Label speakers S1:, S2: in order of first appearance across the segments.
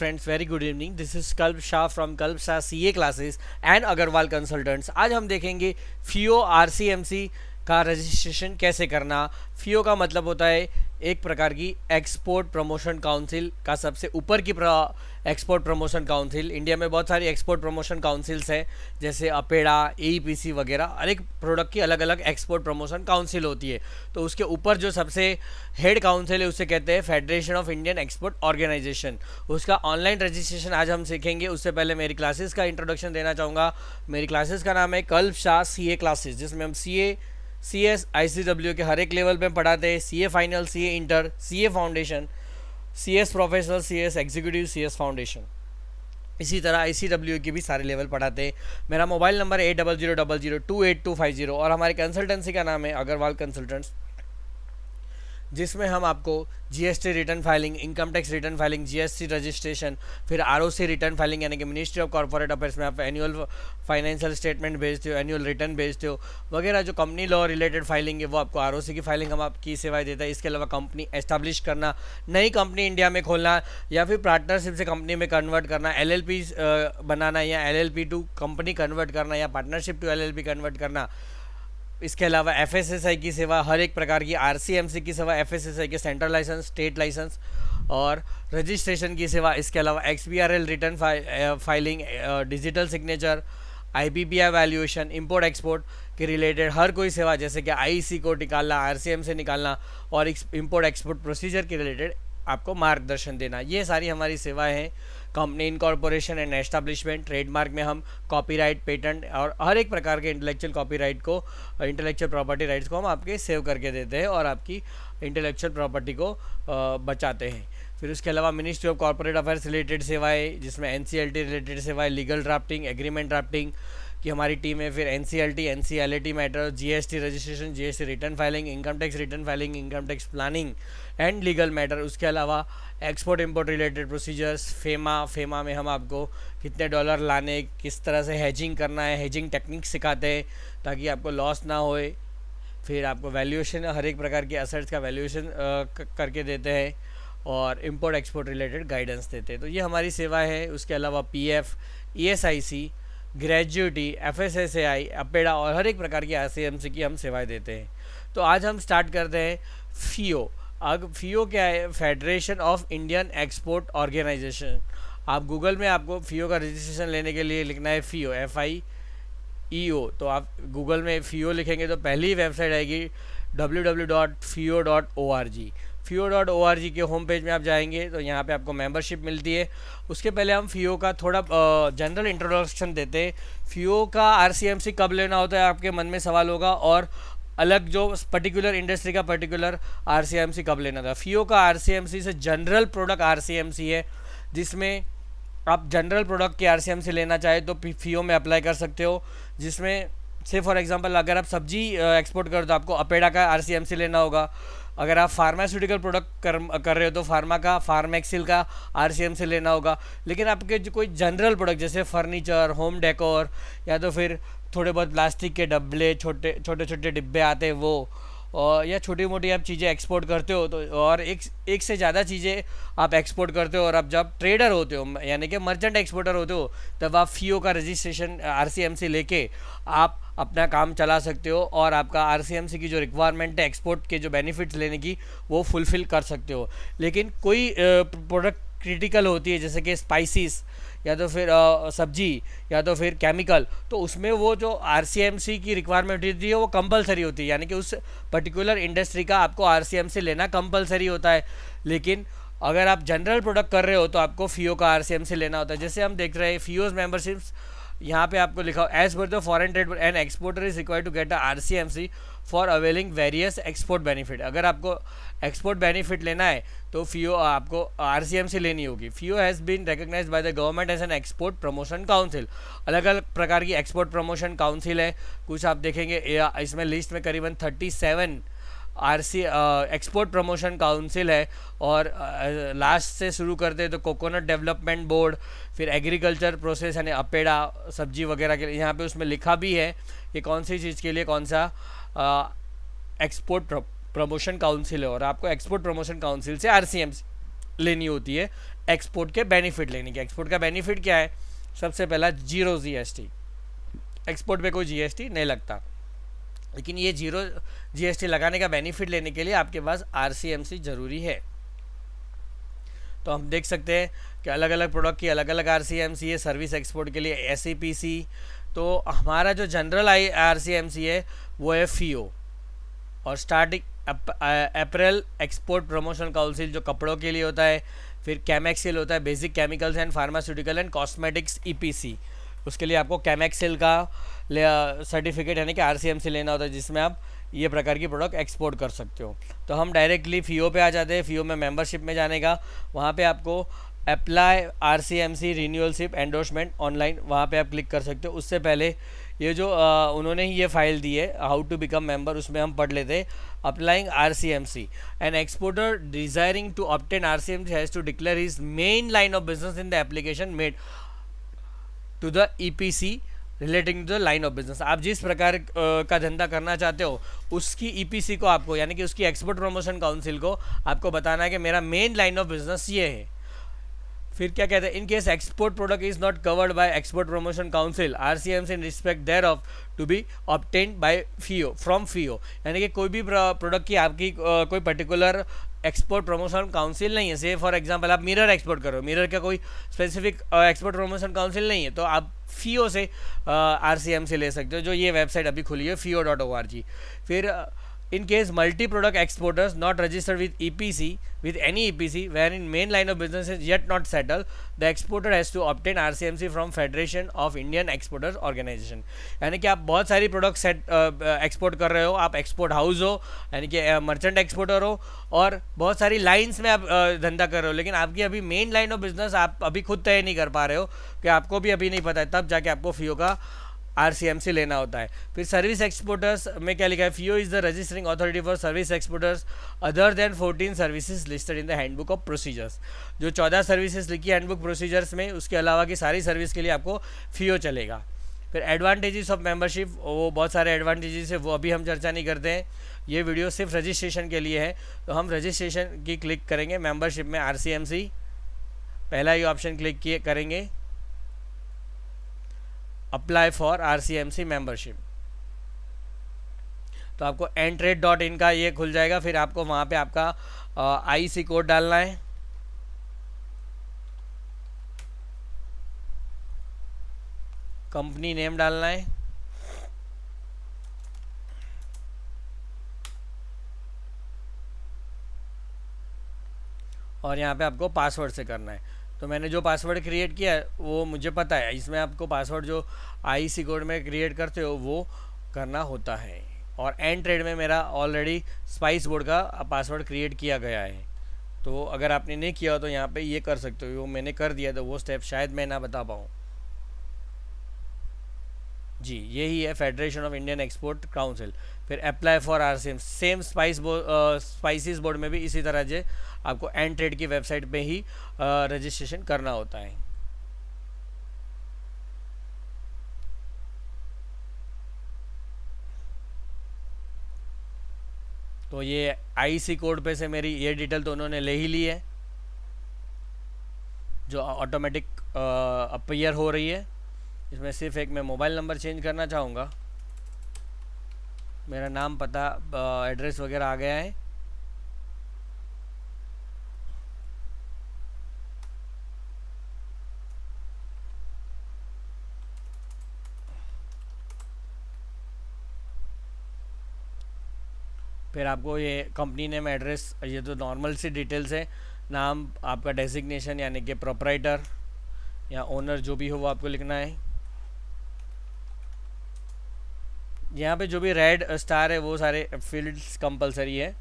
S1: friends, very good evening. This is Kalp Shah from Kalp Shah CA classes and Agarwal Consultants. आज हम देखेंगे FIO RCMC का registration कैसे करना। FIO का मतलब होता है एक प्रकार की एक्सपोर्ट प्रमोशन काउंसिल का सबसे ऊपर की एक्सपोर्ट प्रमोशन काउंसिल। इंडिया में बहुत सारी एक्सपोर्ट प्रमोशन काउंसिल्स हैं, जैसे अपेडा, AEPC वगैरह। हर एक प्रोडक्ट की अलग अलग एक्सपोर्ट प्रमोशन काउंसिल होती है। तो उसके ऊपर जो सबसे हेड काउंसिल है उसे कहते हैं federation of Indian export organisation. उसका ऑनलाइन रजिस्ट्रेशन आज हम सीखेंगे। उससे पहले मेरी क्लासेस का इंट्रोडक्शन देना चाहूँगा। मेरी क्लासेस का नाम है कल्प शाह CA क्लासेस, जिसमें हम CA CS ICW के हर एक लेवल पे पढ़ाते हैं। CA final, CA inter, CA foundation, CS professional, CS executive, CS foundation. इसी तरह ICW के भी सारे लेवल पढ़ाते हैं। मेरा मोबाइल नंबर है 8000028250 और हमारी कंसल्टेंसी का नाम है अग्रवाल कंसल्टेंट्स, जिसमें हम आपको GST return filing, income tax return filing, GST registration, फिर ROC रिटर्न फाइलिंग यानी कि मिनिस्ट्री ऑफ कॉर्पोरेट अफेयर्स में आप एनुअल फाइनेंशियल स्टेटमेंट भेजते हो, एनुअल रिटर्न भेजते हो वगैरह। जो कंपनी लॉ रिलेटेड फाइलिंग है वो आपको ROC की फाइलिंग हम आपकी सेवाएं देता है। इसके अलावा कंपनी एस्टैब्लिश करना, नई कंपनी इंडिया में खोलना या फिर पार्टनरशिप से कंपनी में कन्वर्ट करना, LLP बनाना या LLP टू कंपनी कन्वर्ट करना या पार्टनरशिप टू LLP कन्वर्ट करना। इसके अलावा FSSI की सेवा, हर एक प्रकार की RCMC की सेवा, FSSI के सेंट्रल लाइसेंस, स्टेट लाइसेंस और रजिस्ट्रेशन की सेवा। इसके अलावा XBRL return filing, digital signature, IPPI valuation, import export के रिलेटेड हर कोई सेवा, जैसे कि IEC को निकालना, RCM से निकालना और इंपोर्ट एक्सपोर्ट प्रोसीजर के रिलेटेड आपको मार्गदर्शन देना। ये सारी हमारी सेवाएं हैं। Company incorporation and establishment, trademark में हम कॉपीराइट, पेटेंट और हर एक प्रकार के इंटेलेक्चुअल कॉपीराइट को, इंटेलेक्चुअल प्रॉपर्टी राइट्स को हम आपके सेव करके देते हैं और आपकी इंटेलेक्चुअल प्रॉपर्टी को बचाते हैं। फिर उसके अलावा ministry of corporate affairs related सेवाएं, जिसमें NCLT रिलेटेड सेवाएं, लीगल ड्राफ्टिंग, एग्रीमेंट ड्राफ्टिंग की हमारी टीम है। फिर NCLT, NCLAT matter, GST registration, GST return filing, income tax return filing, income tax planning and legal matter. उसके अलावा export import related procedures, FEMA में हम आपको कितने डॉलर लाने, किस तरह से हेजिंग करना है, हेजिंग टेक्निक सिखाते हैं ताकि आपको लॉस ना होए। फिर आपको वैल्यूएशन, हर एक प्रकार के असेट्स का वैल्यूएशन करके देते हैं और इंपोर्ट एक्सपोर्ट रिलेटेड गाइडेंस देते हैं। तो ये हमारी सेवा है। उसके अलावा PF, ESIC, gratuity, FSSAI, APEDA और हर एक प्रकार की RCMC की हम सेवाएं देते हैं। तो आज हम स्टार्ट करते हैं FIO। अब FIO क्या है? Federation of Indian export organisation. आप गूगल में आपको FIO का रजिस्ट्रेशन लेने के लिए लिखना है FIO, FIEO। तो आप गूगल में FIO लिखेंगे तो पहली वेबसाइट आएगी www.fio.org। FIO.org के होम पेज में आप जाएंगे तो यहाँ पे आपको मेंबरशिप मिलती है। उसके पहले हम FIO का थोड़ा जनरल इंट्रोडक्शन देते हैं। FIO का RCMC कब लेना होता है, आपके मन में सवाल होगा, और अलग जो पर्टिकुलर इंडस्ट्री का पर्टिकुलर RCMC कब लेना था। FIO का RCMC से जनरल प्रोडक्ट RCMC है, जिसमें आप जनरल प्रोडक्ट के RCMC लेना चाहे तो FIO में अप्लाई कर सकते हो। जिसमें से फॉर एग्जांपल अगर आप सब्जी एक्सपोर्ट कर तो आपको अपेडा का RCMC लेना होगा। अगर आप फार्मास्यूटिकल प्रोडक्ट कर रहे हो तो फार्मेक्सिल का RCMC लेना होगा। लेकिन आपके जो कोई जनरल प्रोडक्ट जैसे फर्नीचर, होम डेकोर या तो फिर थोड़े बहुत प्लास्टिक के डब्बे, छोटे छोटे डिब्बे आते हैं वो, और या छोटी मोटी आप चीज़ें एक्सपोर्ट करते हो तो, और एक से ज़्यादा चीज़ें आप एक्सपोर्ट करते हो और आप जब ट्रेडर होते हो यानी कि मर्चेंट एक्सपोर्टर होते हो, तब आप FIO का रजिस्ट्रेशन RCMC लेके आप अपना काम चला सकते हो और आपका RCMC की जो रिक्वायरमेंट है एक्सपोर्ट के जो बेनिफिट्स लेने की वो फुलफ़िल कर सकते हो। लेकिन कोई प्रोडक्ट क्रिटिकल होती है जैसे कि स्पाइसिस या तो फिर सब्जी या तो फिर केमिकल, तो उसमें वो जो RCMC की रिक्वायरमेंट होती है वो कंपलसरी होती है, यानी कि उस पर्टिकुलर इंडस्ट्री का आपको RCMC लेना कंपलसरी होता है। लेकिन अगर आप जनरल प्रोडक्ट कर रहे हो तो आपको FIO का RCMC लेना होता है। जैसे हम देख रहे हैं FIO's मेंबरशिप्स, यहाँ पे आपको लिखा हो as per the foreign trade and exporter is required to get a RCMC for availing various export benefit. अगर आपको एक्सपोर्ट बेनिफिट लेना है तो FIO आपको RCMC लेनी होगी। FIO has been recognised by the government as an export promotion council. अलग अलग प्रकार की एक्सपोर्ट प्रमोशन काउंसिल है, कुछ आप देखेंगे इसमें लिस्ट में करीबन 37 एक्सपोर्ट प्रमोशन काउंसिल है। और लास्ट से शुरू करते हैं तो कोकोनट डेवलपमेंट बोर्ड, फिर एग्रीकल्चर प्रोसेस यानी अपेडा, सब्जी वगैरह के लिए यहाँ पे उसमें लिखा भी है कि कौन सी चीज़ के लिए कौन सा एक्सपोर्ट प्रमोशन काउंसिल है, और आपको एक्सपोर्ट प्रमोशन काउंसिल से RCMC लेनी होती है एक्सपोर्ट के बेनिफिट लेने की। एक्सपोर्ट का बेनिफिट क्या है? सबसे पहला 0 GST, एक्सपोर्ट पे कोई GST नहीं लगता। लेकिन ये 0 GST लगाने का बेनिफिट लेने के लिए आपके पास RCMC ज़रूरी है। तो हम देख सकते हैं कि अलग अलग प्रोडक्ट की अलग अलग RCMC है। सर्विस एक्सपोर्ट के लिए SEPC, तो हमारा जो जनरल RCMC है वो है FIO, और स्टार्टिंग अप्रैल एक्सपोर्ट प्रमोशन काउंसिल जो कपड़ों के लिए होता है। फिर कैमेक्सिल होता है, basic chemicals and pharmaceutical and cosmetics EPC, उसके लिए आपको कैमेक्सिल का सर्टिफिकेट यानी कि RCMC लेना होता है, जिसमें आप ये प्रकार की प्रोडक्ट एक्सपोर्ट कर सकते हो। तो हम डायरेक्टली FIO पे आ जाते हैं। FIO में मेंबरशिप में जाने का, वहाँ पे आपको अप्लाई RCMC रिन्यूअलशिप एंडोर्समेंट ऑनलाइन, वहाँ पे आप क्लिक कर सकते हो। उससे पहले ये जो उन्होंने ही ये फाइल दी है हाउ टू बिकम मेंबर, उसमें हम पढ़ लेते हैं। Applying RCMC, an exporter desiring to obtain RCMC has to declare his main line of business in the application made to the EPC relating to the line of business. आप जिस प्रकार का धंधा करना चाहते हो उसकी EPC को आपको, यानी कि उसकी एक्सपोर्ट प्रमोशन काउंसिल को आपको बताना है कि मेरा मेन लाइन ऑफ बिजनेस ये है। फिर क्या कहते हैं? In case export product is not covered by export promotion council, RCMC in respect thereof to be obtained by FIO from FIO, यानी कि कोई भी प्रोडक्ट की आपकी कोई पर्टिकुलर एक्सपोर्ट प्रमोशन काउंसिल नहीं है। से फॉर एग्जांपल आप मिरर एक्सपोर्ट करो, मिरर का कोई स्पेसिफिक एक्सपोर्ट प्रमोशन काउंसिल नहीं है, तो आप FIO से RCMC ले सकते हो, जो ये वेबसाइट अभी खुली है FIO.org। फिर in case multi-product exporters not registered with EPC, with any EPC, wherein main line of business is yet not settled, the exporter has to obtain RCMC from Federation of Indian Exporters Organization। यानी कि आप बहुत सारी product export कर रहे हो, आप export house हो यानी कि मर्चेंट एक्सपोर्टर हो, और बहुत सारी लाइंस में आप धंधा कर रहे हो, लेकिन आपकी अभी मेन लाइन ऑफ बिजनेस आप अभी खुद तय नहीं कर पा रहे हो, कि आपको भी अभी नहीं पता है, तब जाके आपको FIO का RCMC लेना होता है। फिर सर्विस एक्सपोर्टर्स में क्या लिखा है? FIO is the registering authority for service exporters other than 14 services listed in the handbook of procedures. जो 14 सर्विसेज लिखी है हैंडबुक प्रोसीजर्स में, उसके अलावा की सारी सर्विस के लिए आपको FIO चलेगा। फिर एडवांटेजेस ऑफ मेंबरशिप, वो बहुत सारे एडवांटेजेस है, वो अभी हम चर्चा नहीं करते हैं, ये वीडियो सिर्फ रजिस्ट्रेशन के लिए है। तो हम रजिस्ट्रेशन की क्लिक करेंगे, मेंबरशिप में RCMC पहला ही ऑप्शन क्लिक किए करेंगे, अप्लाई फॉर RCMC मेंबरशिप। तो आपको ntrade.in का ये खुल जाएगा। फिर आपको वहाँ पे आपका IC कोड डालना है, कंपनी नेम डालना है, और यहाँ पे आपको पासवर्ड से करना है। तो मैंने जो पासवर्ड क्रिएट किया है वो मुझे पता है, इसमें आपको पासवर्ड जो IC कोड में क्रिएट करते हो वो करना होता है। और ntrade में मेरा ऑलरेडी स्पाइस बोर्ड का पासवर्ड क्रिएट किया गया है, तो अगर आपने नहीं किया हो तो यहाँ पे ये कर सकते हो। वो मैंने कर दिया, तो वो स्टेप शायद मैं ना बता पाऊँ। जी यही है federation of Indian export council. फिर apply for RCMC, same spices board में भी इसी तरह से आपको ntrade की वेबसाइट पे ही रजिस्ट्रेशन करना होता है। तो ये IC कोड पे से मेरी ये डिटेल तो उन्होंने ले ही ली है, जो ऑटोमेटिक अपीयर हो रही है। इसमें सिर्फ एक मैं मोबाइल नंबर चेंज करना चाहूँगा, मेरा नाम पता एड्रेस वगैरह आ गया है। फिर आपको ये कंपनी नेम, एड्रेस, ये तो नॉर्मल सी डिटेल्स है। नाम, आपका डेजिग्नेशन यानी कि प्रोपराइटर या ओनर जो भी हो वो आपको लिखना है। यहाँ पे जो भी रेड स्टार है वो सारे फील्ड्स कंपलसरी है।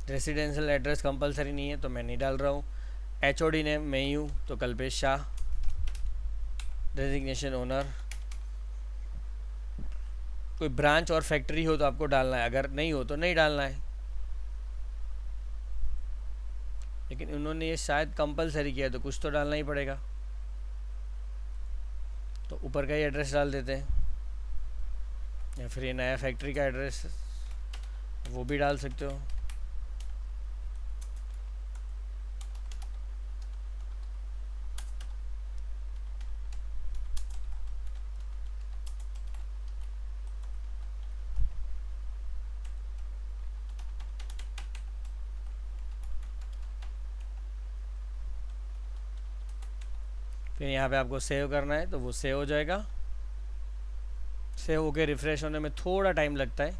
S1: रेसिडेंशियल एड्रेस कंपलसरी नहीं है तो मैं नहीं डाल रहा हूँ। HOD नेम मैं ही हूँ तो कल्पेश शाह। डेजिग्नेशन ओनर, कोई ब्रांच और फैक्ट्री हो तो आपको डालना है, अगर नहीं हो तो नहीं डालना है। लेकिन उन्होंने ये शायद कंपलसरी किया तो कुछ तो डालना ही पड़ेगा, तो ऊपर का ही एड्रेस डाल देते हैं, या फिर ये नया फैक्ट्री का एड्रेस वो भी डाल सकते हो। फिर यहाँ पे आपको सेव करना है तो वो सेव हो जाएगा। सेव होके रिफ़्रेश होने में थोड़ा टाइम लगता है,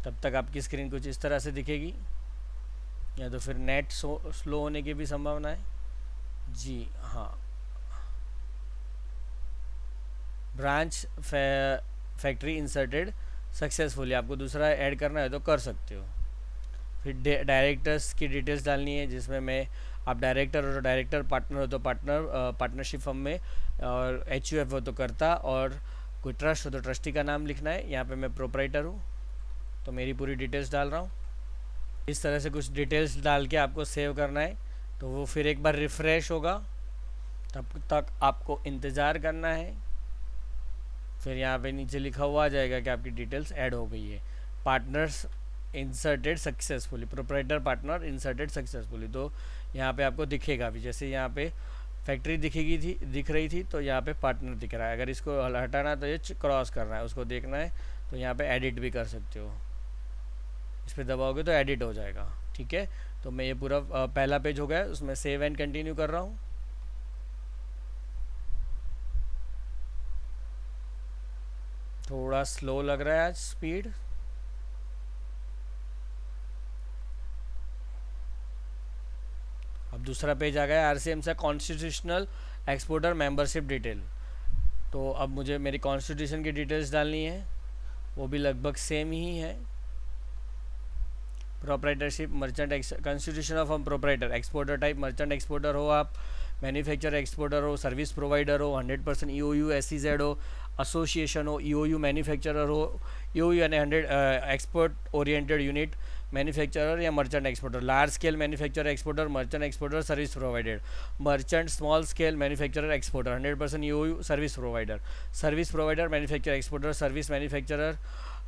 S1: तब तक आपकी स्क्रीन कुछ इस तरह से दिखेगी, या तो फिर नेट स्लो होने की भी संभावना है। जी हाँ, ब्रांच फैक्ट्री इंसर्टेड सक्सेसफुली, आपको दूसरा ऐड करना है तो कर सकते हो। फिर डायरेक्टर्स की डिटेल्स डालनी है, जिसमें मैं आप डायरेक्टर हो तो डायरेक्टर, पार्टनर हो तो पार्टनर पार्टनरशिप फर्म में, और HUF हो तो करता, और कोई ट्रस्ट हो तो ट्रस्टी का नाम लिखना है। यहाँ पे मैं प्रोपराइटर हूँ तो मेरी पूरी डिटेल्स डाल रहा हूँ। इस तरह से कुछ डिटेल्स डाल के आपको सेव करना है, तो वो फिर एक बार रिफ़्रेश होगा, तब तक आपको इंतज़ार करना है। फिर यहाँ पे नीचे लिखा हुआ आ जाएगा कि आपकी डिटेल्स ऐड हो गई है। Partners inserted successfully, proprietor partner inserted successfully, तो यहाँ पे आपको दिखेगा भी। जैसे यहाँ पे फैक्ट्री दिख रही थी तो यहाँ पे पार्टनर दिख रहा है। अगर इसको हटाना है तो ये क्रॉस करना है, उसको देखना है तो यहाँ पे एडिट भी कर सकते हो, इस पर दबाओगे तो एडिट हो जाएगा। ठीक है, तो मैं ये पूरा पहला पेज हो गया, उसमें सेव एंड कंटिन्यू कर रहा हूँ। थोड़ा स्लो लग रहा है आज स्पीड। अब दूसरा पेज आ गया RCM से, कॉन्स्टिट्यूशनल एक्सपोर्टर मेंबरशिप डिटेल। तो अब मुझे मेरी कॉन्स्टिट्यूशन की डिटेल्स डालनी है, वो भी लगभग सेम ही है। Proprietorship, merchant constitution of proprietor, exporter type merchant exporter हो आप, मैन्युफैक्चर एक्सपोर्टर हो, सर्विस प्रोवाइडर हो, 100% EOU SEZ हो, एसोसिएशन हो, EOU मैन्युफैक्चरर हो, EOU यानी 100 एक्सपोर्ट ओरिएंटेड यूनिट मैन्युफैक्चरर या merchant exporter, large scale manufacturer exporter, merchant exporter, service provider, merchant small scale manufacturer exporter, 100% EOU service provider, service provider manufacture exporter, service manufacturer,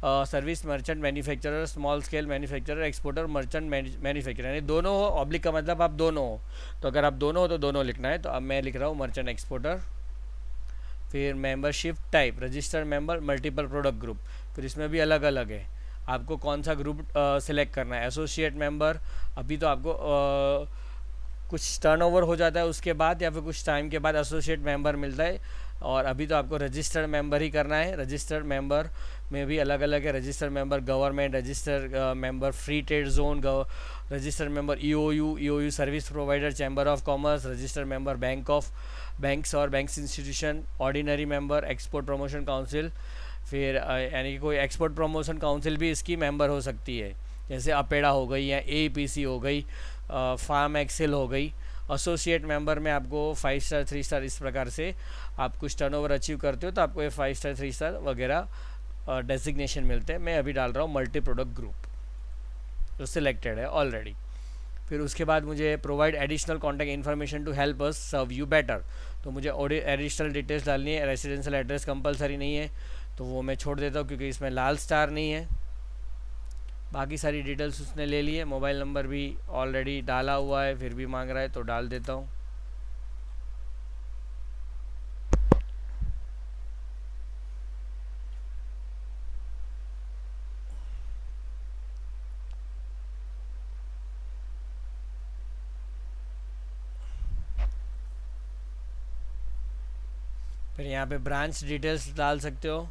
S1: service merchant manufacturer, small scale manufacturer exporter, merchant manufacturer, यानी दोनों हो, oblique का मतलब आप दोनों हो। तो अगर आप दोनों हो तो दोनों लिखना है, तो अब मैं लिख रहा हूँ मर्चेंट एक्सपोर्टर। फिर membership type, registered member, multiple product group, फिर इसमें भी अलग अलग है, आपको कौन सा ग्रुप सिलेक्ट करना है। एसोसिएट मेंबर, अभी तो आपको कुछ टर्नओवर हो जाता है उसके बाद, या फिर कुछ टाइम के बाद एसोसिएट मेंबर मिलता है, और अभी तो आपको रजिस्टर्ड मेंबर ही करना है। रजिस्टर्ड मेंबर में भी अलग अलग है, registered member government, registered member free trade zone, registered member EOU service provider, chamber of commerce, registered member banks और banks institution, ordinary member, export promotion council, फिर यानी कि कोई एक्सपोर्ट प्रमोशन काउंसिल भी इसकी मेंबर हो सकती है, जैसे अपेडा हो गई या APC हो गई, फार्म एक्सेल हो गई। एसोसिएट मेंबर में आपको 5 स्टार 3 स्टार इस प्रकार से आप कुछ टर्नओवर अचीव करते हो तो आपको ये 5 स्टार 3 स्टार वगैरह डेजिग्नेशन मिलते हैं। मैं अभी डाल रहा हूँ मल्टी प्रोडक्ट ग्रुप, जो सिलेक्टेड है ऑलरेडी। फिर उसके बाद मुझे provide additional contact information to help us serve you better, तो मुझे एडिशनल डिटेल्स डालनी है। रेसिडेंशियल एड्रेस कंपलसरी नहीं है तो वो मैं छोड़ देता हूँ क्योंकि इसमें लाल स्टार नहीं है। बाकी सारी डिटेल्स उसने ले ली है, मोबाइल नंबर भी ऑलरेडी डाला हुआ है, फिर भी मांग रहा है तो डाल देता हूँ। फिर यहाँ पे ब्रांच डिटेल्स डाल सकते हो,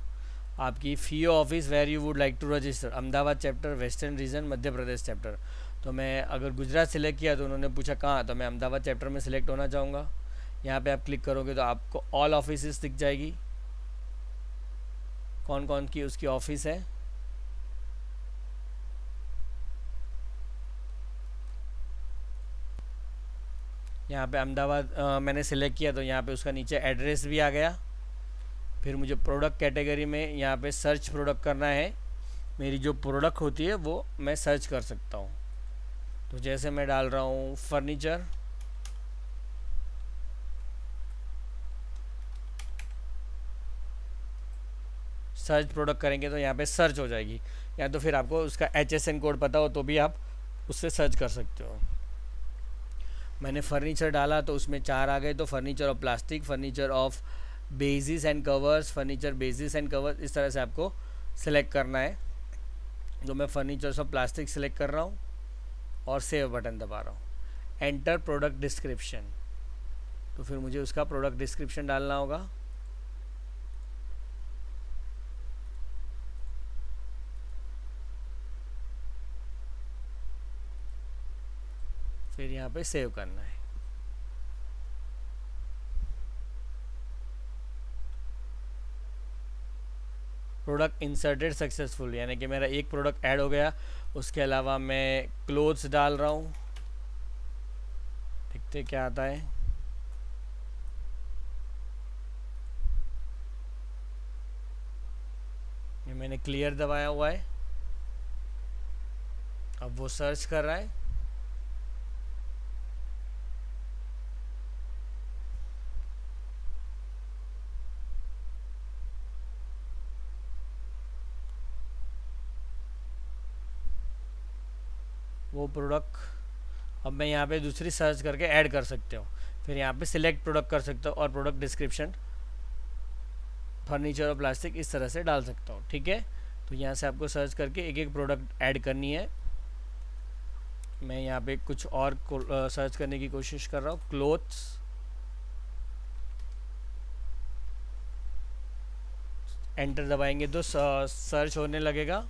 S1: आपकी FIO office where you would like to register, Ahmedabad chapter, western region, Madhya Pradesh chapter. तो मैं अगर गुजरात सिलेक्ट किया तो उन्होंने पूछा कहाँ, तो मैं अहमदाबाद चैप्टर में सिलेक्ट होना चाहूँगा। यहाँ पे आप क्लिक करोगे तो आपको ऑल ऑफिस दिख जाएगी, कौन कौन की उसकी ऑफिस है। यहाँ पे अहमदाबाद मैंने सिलेक्ट किया तो यहाँ पे उसका नीचे एड्रेस भी आ गया। फिर मुझे प्रोडक्ट कैटेगरी में यहाँ पे सर्च प्रोडक्ट करना है, मेरी जो प्रोडक्ट होती है वो मैं सर्च कर सकता हूँ। तो जैसे मैं डाल रहा हूँ फर्नीचर, सर्च प्रोडक्ट करेंगे तो यहाँ पे सर्च हो जाएगी, या तो फिर आपको उसका HSN कोड पता हो तो भी आप उससे सर्च कर सकते हो। मैंने फर्नीचर डाला तो उसमें 4 आ गए, तो furniture of plastic, furniture of basis and covers, furniture basis and covers, इस तरह से आपको सिलेक्ट करना है। तो मैं फर्नीचर ऑफ प्लास्टिक सिलेक्ट कर रहा हूँ और सेव बटन दबा रहा हूँ। एंटर प्रोडक्ट डिस्क्रिप्शन, तो फिर मुझे उसका प्रोडक्ट डिस्क्रिप्शन डालना होगा। फिर यहाँ पे सेव करना है। प्रोडक्ट इंसर्टेड सक्सेसफुल, यानी कि मेरा एक प्रोडक्ट ऐड हो गया। उसके अलावा मैं क्लोथ्स डाल रहा हूँ, देखते क्या आता है। ये मैंने क्लियर दबाया हुआ है, अब वो सर्च कर रहा है। वो प्रोडक्ट अब मैं यहाँ पे दूसरी सर्च करके ऐड कर सकते हो। फिर यहाँ पे सिलेक्ट प्रोडक्ट कर सकते हो और प्रोडक्ट डिस्क्रिप्शन फर्नीचर और प्लास्टिक इस तरह से डाल सकता हो। ठीक है, तो यहाँ से आपको सर्च करके एक एक प्रोडक्ट ऐड करनी है। मैं यहाँ पे कुछ और सर्च करने की कोशिश कर रहा हूँ, क्लोथ्स। एंटर दबाएंगे तो सर्च होने लगेगा।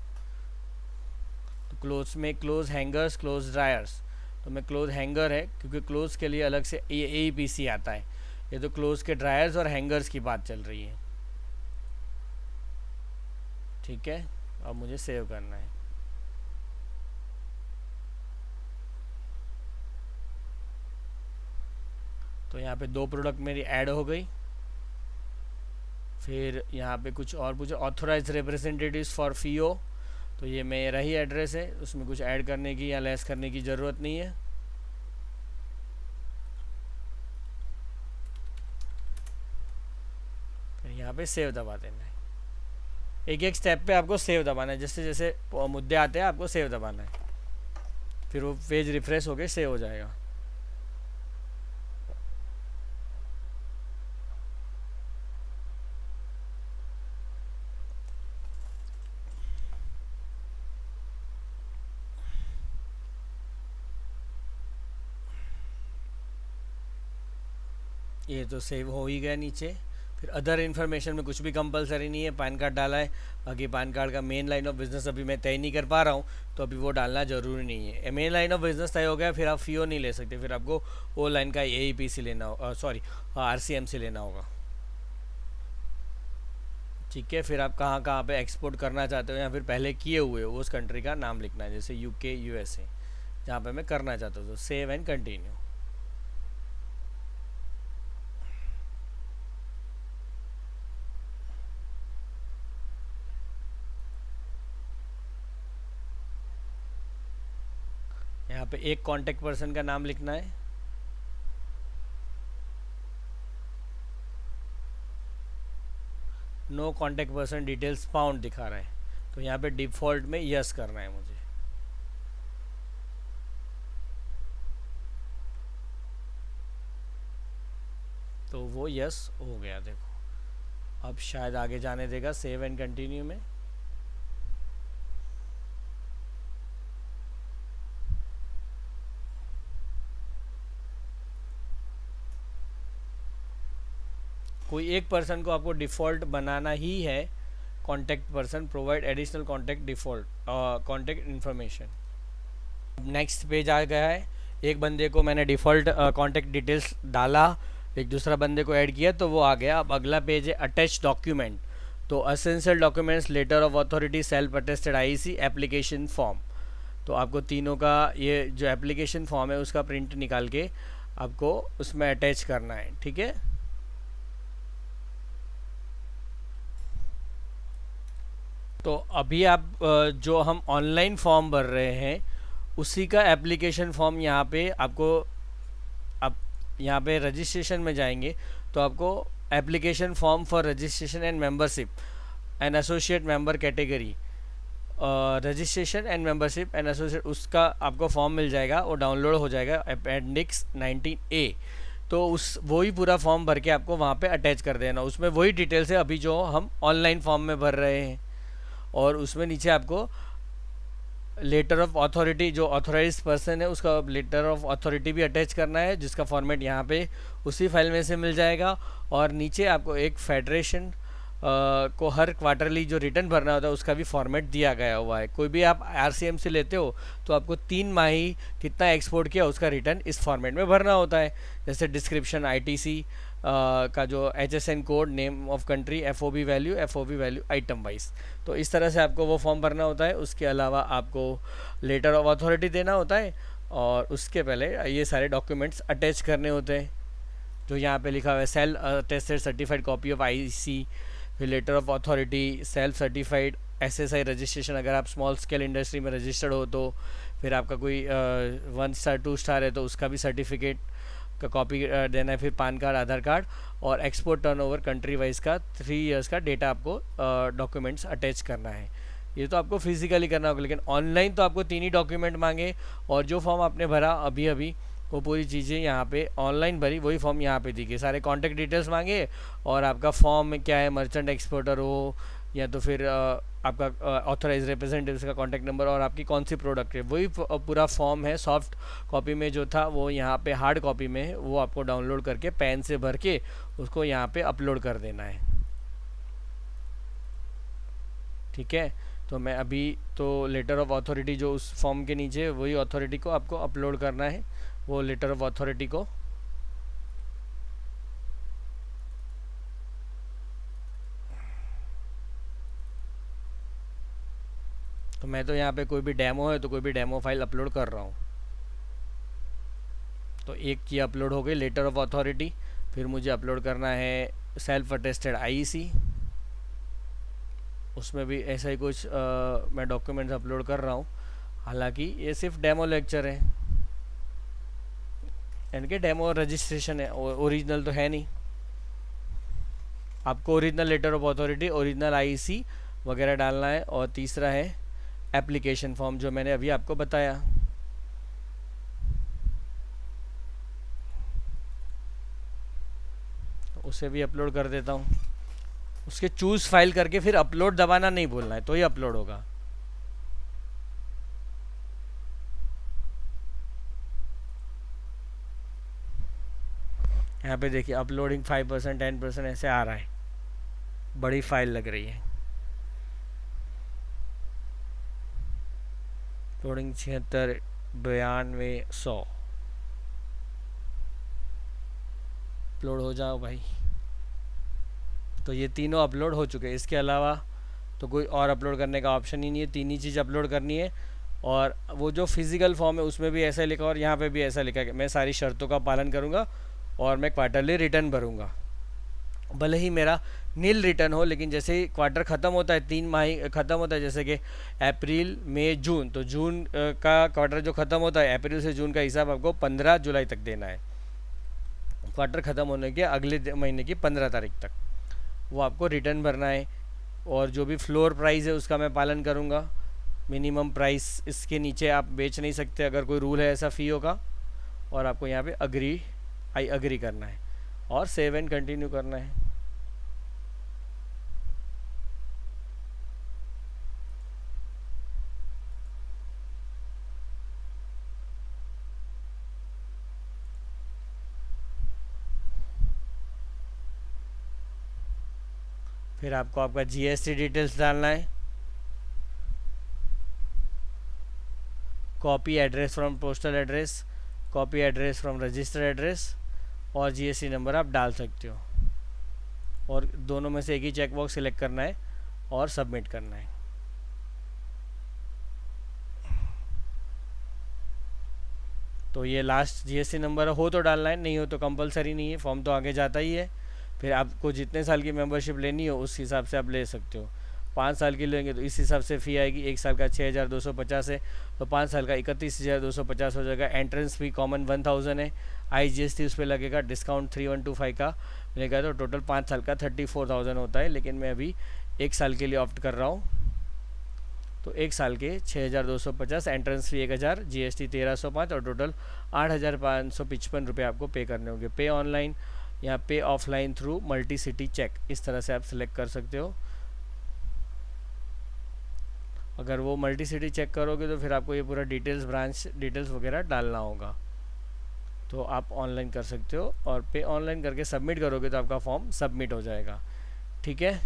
S1: तो क्लोथ्स में क्लोथ हैंगर्स, क्लोथ ड्रायर्स, तो मैं क्लोथ हैंगर है क्योंकि क्लोथ्स के लिए अलग से AEPC आता है। ये तो क्लोथ्स के ड्रायर्स और हैंगर्स की बात चल रही है। ठीक है, अब मुझे सेव करना है। तो यहाँ पे 2 प्रोडक्ट मेरी ऐड हो गई। फिर यहाँ पे कुछ और पूछे, ऑथोराइज रिप्रेजेंटेटिव्स फॉर FIO, तो ये मेरा ही एड्रेस है, उसमें कुछ ऐड करने की या लेस करने की ज़रूरत नहीं है। फिर यहाँ पे सेव दबा देना है। एक एक स्टेप पे आपको सेव दबाना है, जैसे जैसे मुद्दे आते हैं आपको सेव दबाना है। फिर वो पेज रिफ्रेश होके सेव हो जाएगा। ये तो सेव हो ही गया नीचे। फिर अदर इन्फॉर्मेशन में कुछ भी कंपलसरी नहीं है, पैन कार्ड डाला है। बाकी पैन कार्ड का मेन लाइन ऑफ बिजनेस अभी मैं तय नहीं कर पा रहा हूँ, तो अभी वो डालना ज़रूरी नहीं है। मेन लाइन ऑफ बिजनेस तय हो गया, फिर आप FIO नहीं ले सकते, फिर आपको वो लाइन का AEPC लेना हो, सॉरी RCMC लेना होगा। ठीक है, फिर आप कहाँ कहाँ पे एक्सपोर्ट करना चाहते हो या फिर पहले किए हुए हो उस कंट्री का नाम लिखना है, जैसे UK USA जहाँ पे मैं करना चाहता हूँ। तो सेव एंड कंटिन्यू। यहाँ पे एक कांटेक्ट पर्सन का नाम लिखना है। No contact person details found दिखा रहा है, तो यहाँ पे डिफ़ॉल्ट में यस करना है मुझे। तो वो यस हो गया। देखो अब शायद आगे जाने देगा सेव एंड कंटिन्यू में। कोई एक पर्सन को आपको डिफ़ॉल्ट बनाना ही है। Contact person provide additional contact default contact information. Next page आ गया है। एक बंदे को मैंने डिफ़ॉल्ट कॉन्टैक्ट डिटेल्स डाला, एक दूसरा बंदे को ऐड किया तो वो आ गया। अब अगला पेज है अटैच डॉक्यूमेंट। तो essential documents, letter of authority, self attested IC, application form. तो आपको तीनों का ये जो एप्लीकेशन फॉर्म है उसका प्रिंट निकाल के आपको उसमें अटैच करना है। ठीक है, तो अभी आप जो हम ऑनलाइन फॉर्म भर रहे हैं उसी का एप्लीकेशन फॉर्म यहाँ पे आपको, आप यहाँ पे रजिस्ट्रेशन में जाएंगे तो आपको application form for registration and membership and associate member category, registration and membership and associate, उसका आपको फॉर्म मिल जाएगा, वो डाउनलोड हो जाएगा अपेंडिक्स 19A। तो उस वही पूरा फॉर्म भर के आपको वहाँ पे अटैच कर देना। उसमें वही डिटेल्स है अभी जो हम ऑनलाइन फॉर्म में भर रहे हैं, और उसमें नीचे आपको लेटर ऑफ अथॉरिटी, जो ऑथोराइज पर्सन है उसका लेटर ऑफ अथॉरिटी भी अटैच करना है, जिसका फॉर्मेट यहाँ पे उसी फाइल में से मिल जाएगा। और नीचे आपको एक फेडरेशन को हर क्वार्टरली जो रिटर्न भरना होता है उसका भी फॉर्मेट दिया गया हुआ है। कोई भी आप आरसीएम से लेते हो तो आपको 3 माही कितना एक्सपोर्ट किया उसका रिटर्न इस फॉर्मेट में भरना होता है। जैसे डिस्क्रिप्शन, आईटीसी का जो HSN code, name of country, FOB value item wise. तो इस तरह से आपको वो फॉर्म भरना होता है। उसके अलावा आपको लेटर ऑफ अथॉरिटी देना होता है और उसके पहले ये सारे डॉक्यूमेंट्स अटैच करने होते हैं जो यहाँ पे लिखा हुआ है। Self attested certified copy of IC, फिर letter of authority, self certified SSI registration अगर आप स्मॉल स्केल इंडस्ट्री में रजिस्टर्ड हो तो, फिर आपका कोई 1 स्टार 2 स्टार है तो उसका भी सर्टिफिकेट का कॉपी देना है, फिर पान कार्ड, आधार कार्ड, और एक्सपोर्ट टर्नओवर कंट्री वाइज का 3 इयर्स का डेटा आपको डॉक्यूमेंट्स अटैच करना है। ये तो आपको फिजिकली करना होगा, लेकिन ऑनलाइन तो आपको 3 ही डॉक्यूमेंट मांगे और जो फॉर्म आपने भरा अभी अभी वो पूरी चीज़ें यहाँ पे ऑनलाइन भरी, वही फॉर्म यहाँ पे दी गई। सारे कॉन्टैक्ट डिटेल्स मांगे और आपका फॉर्म में क्या है, मर्चेंट एक्सपोर्टर हो या तो फिर आपका ऑथराइज रिप्रेजेंटेटिव का कॉन्टैक्ट नंबर और आपकी कौन सी प्रोडक्ट है, वही पूरा फॉर्म है। सॉफ्ट कॉपी में जो था वो यहाँ पे हार्ड कॉपी में है, वो आपको डाउनलोड करके पेन से भर के उसको यहाँ पे अपलोड कर देना है। ठीक है, तो मैं अभी तो लेटर ऑफ अथॉरिटी जो उस फॉर्म के नीचे है वही अथॉरिटी को आपको अपलोड करना है, वो लेटर ऑफ अथॉरिटी को। तो मैं तो यहाँ पे कोई भी डेमो है तो कोई भी डेमो फाइल अपलोड कर रहा हूँ। तो एक की अपलोड हो गई लेटर ऑफ अथॉरिटी, फिर मुझे अपलोड करना है सेल्फ अटेस्टेड आईसी। उसमें भी ऐसा ही कुछ मैं डॉक्यूमेंट्स अपलोड कर रहा हूँ। हालांकि ये सिर्फ डेमो लेक्चर है, इनके डेमो रजिस्ट्रेशन है, ओरिजिनल तो है नहीं। आपको original letter of authority, original IC वगैरह डालना है। और तीसरा है एप्लीकेशन फॉर्म जो मैंने अभी आपको बताया। उसे भी अपलोड कर देता हूँ। उसके चूज फाइल करके फिर अपलोड दबाना नहीं भूलना है, तो ही अपलोड होगा। यहाँ पे देखिए अपलोडिंग 5%, 10% ऐसे आ रहा है, बड़ी फाइल लग रही है। लोडिंग 76, 92, 100। अपलोड हो जाओ भाई। तो ये तीनों अपलोड हो चुके हैं। इसके अलावा तो कोई और अपलोड करने का ऑप्शन ही नहीं है, 3 ही चीज़ अपलोड करनी है। और वो जो फिजिकल फॉर्म है उसमें भी ऐसा लिखा और यहाँ पे भी ऐसा लिखा कि मैं सारी शर्तों का पालन करूँगा और मैं क्वार्टरली रिटर्न भरूँगा। भले ही मेरा नील रिटर्न हो, लेकिन जैसे ही क्वार्टर ख़त्म होता है, 3 माह ख़त्म होता है, जैसे कि अप्रैल, मई, जून, तो जून का क्वार्टर जो ख़त्म होता है, अप्रैल से जून का हिसाब आपको 15 जुलाई तक देना है। क्वार्टर ख़त्म होने के अगले महीने की 15 तारीख तक वो आपको रिटर्न भरना है। और जो भी फ्लोर प्राइस है उसका मैं पालन करूँगा। मिनिमम प्राइस इसके नीचे आप बेच नहीं सकते अगर कोई रूल है ऐसा फ़ीओ का। और आपको यहाँ पे आई अग्री करना है और सेव एंड कंटिन्यू करना है। फिर आपको आपका जीएसटी डिटेल्स डालना है, copy address from postal address, copy address from registered address, और जीएसटी नंबर आप डाल सकते हो। और दोनों में से एक ही चेकबॉक्स सिलेक्ट करना है और सबमिट करना है। तो ये लास्ट जीएसटी नंबर हो तो डालना है, नहीं हो तो कंपलसरी नहीं है, फॉर्म तो आगे जाता ही है। फिर आपको जितने साल की मेंबरशिप लेनी हो उस हिसाब से आप ले सकते हो। 5 साल की लेंगे तो इस हिसाब से फ़ी आएगी। 1 साल का 6250 है तो 5 साल का 31,250 हो जाएगा। एंट्रेंस फ़ी कॉमन 1000 है, आईजीएसटी उस पर लगेगा, डिस्काउंट 3125 का मिलेगा, तो टोटल 5 साल का 34,000 होता है। लेकिन मैं अभी 1 साल के लिए ऑप्ट कर रहा हूँ, तो 1 साल के 6250, एंट्रेंस फ़ी 1000, जीएसटी 1305 और टोटल 8555 रुपये आपको पे करने होंगे। पे ऑनलाइन या pay offline through multi city cheque, इस तरह से आप सिलेक्ट कर सकते हो। अगर वो मल्टी सिटी चेक करोगे तो फिर आपको ये पूरा डिटेल्स, ब्रांच डिटेल्स वगैरह डालना होगा। तो आप ऑनलाइन कर सकते हो और पे ऑनलाइन करके सबमिट करोगे तो आपका फॉर्म सबमिट हो जाएगा। ठीक है,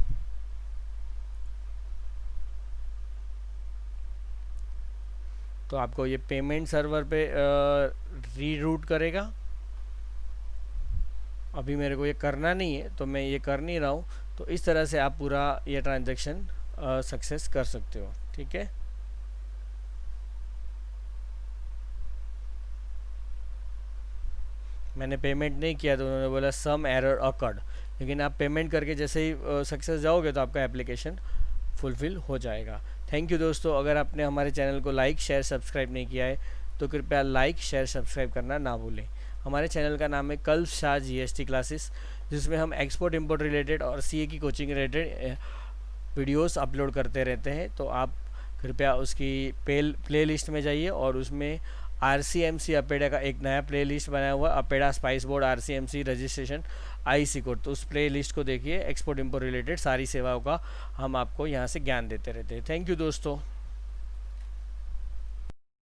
S1: तो आपको ये पेमेंट सर्वर पे रीरूट करेगा। अभी मेरे को ये करना नहीं है तो मैं ये कर नहीं रहा हूँ। तो इस तरह से आप पूरा ये ट्रांजैक्शन सक्सेस कर सकते हो। ठीक है, मैंने पेमेंट नहीं किया तो उन्होंने बोला सम एरर अकर्ड, लेकिन आप पेमेंट करके जैसे ही सक्सेस जाओगे तो आपका एप्लीकेशन फुलफिल हो जाएगा। थैंक यू दोस्तों, अगर आपने हमारे चैनल को लाइक शेयर सब्सक्राइब नहीं किया है तो कृपया लाइक शेयर सब्सक्राइब करना ना भूलें। हमारे चैनल का नाम है कल्प शाह जीएसटी क्लासेस, जिसमें हम एक्सपोर्ट इंपोर्ट रिलेटेड और सीए की कोचिंग रिलेटेड वीडियोस अपलोड करते रहते हैं। तो आप कृपया उसकी प्ले लिस्ट में जाइए और उसमें RCMC अपेडा का एक नया प्ले लिस्ट बनाया हुआ, APEDA spice board RCMC registration IC code, तो उस प्ले लिस्ट को देखिए। एक्सपोर्ट इंपोर्ट रिलेटेड सारी सेवाओं का हम आपको यहाँ से ज्ञान देते रहते हैं। थैंक यू दोस्तों।